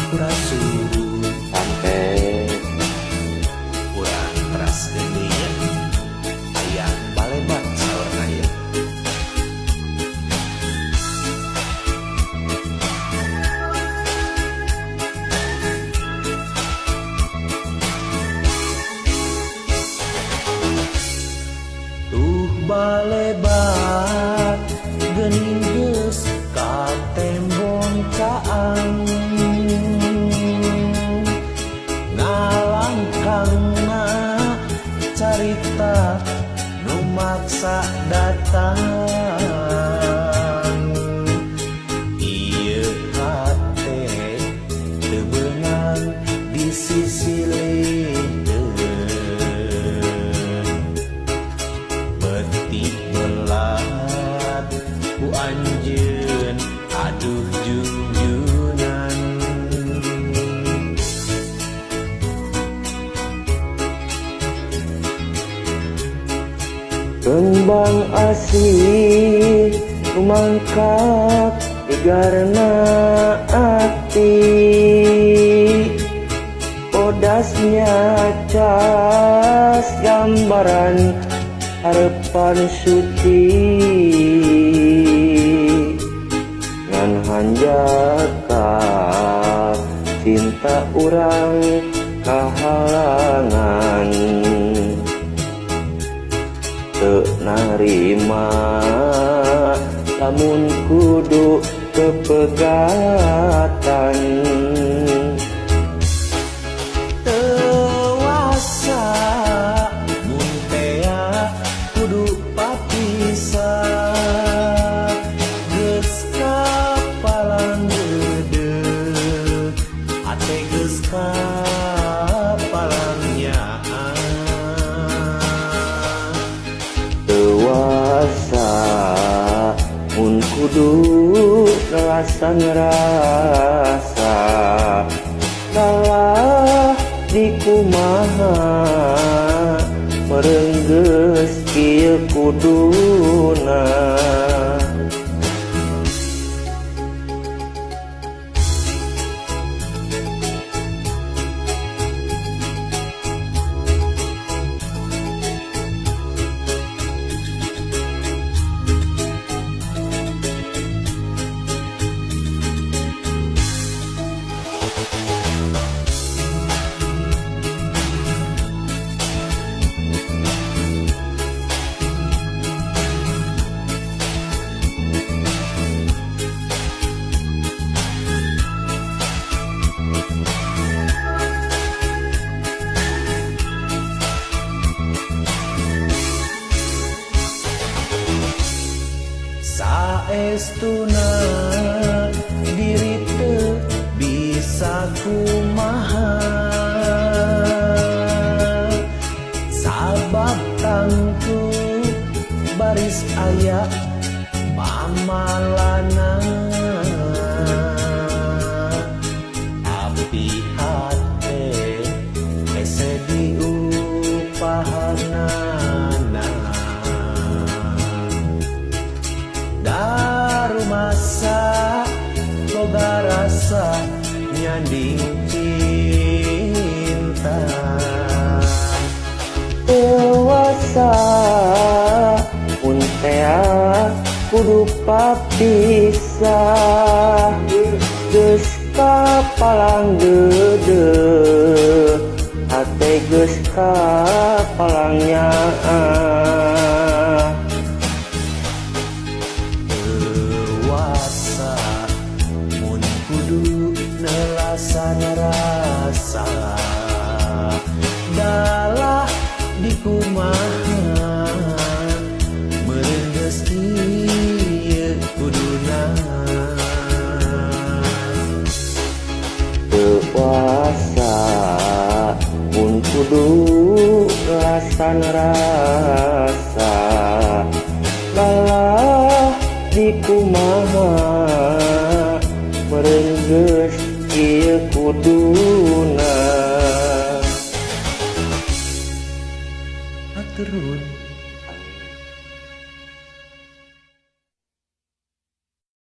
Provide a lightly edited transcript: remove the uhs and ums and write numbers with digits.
kurasuh sampai kurang teras geuning aya balebat saurna ieu. Tuh balebat geuning geus ka tembong caang ngalangkangna carita nu maksa datang ieu hate teu beunang disisilikeun beuti belat ku anjeun aduh junjunan. kembang asih kumangkak igarna ati podasnya cas gambaran harapan suci ngan hanjaka cinta urang kahalangan teu narima lamun kudu kepegatan Teuwasa mun tea kudu papisah geus kapalang geudeuh ate geus kapalang nyaang. dewasa mun kudu ngerasan rasa kalah di kumaha merenggeus kieu kuduna. Saestuna diri teu bisa kumaha sabab tangtu baris aya mamalana api hate ese diupahanana daru masa loga rasa nyanding cinta. Dewasa mun tea kudu papisah geus kapalang geudeuh hate geus kapalang nyaang. Dewasa mun kudu nelasan rasa dalah di kumaha merenggeus ieu kuduna. Dewasa mun kudu ngerasan rasa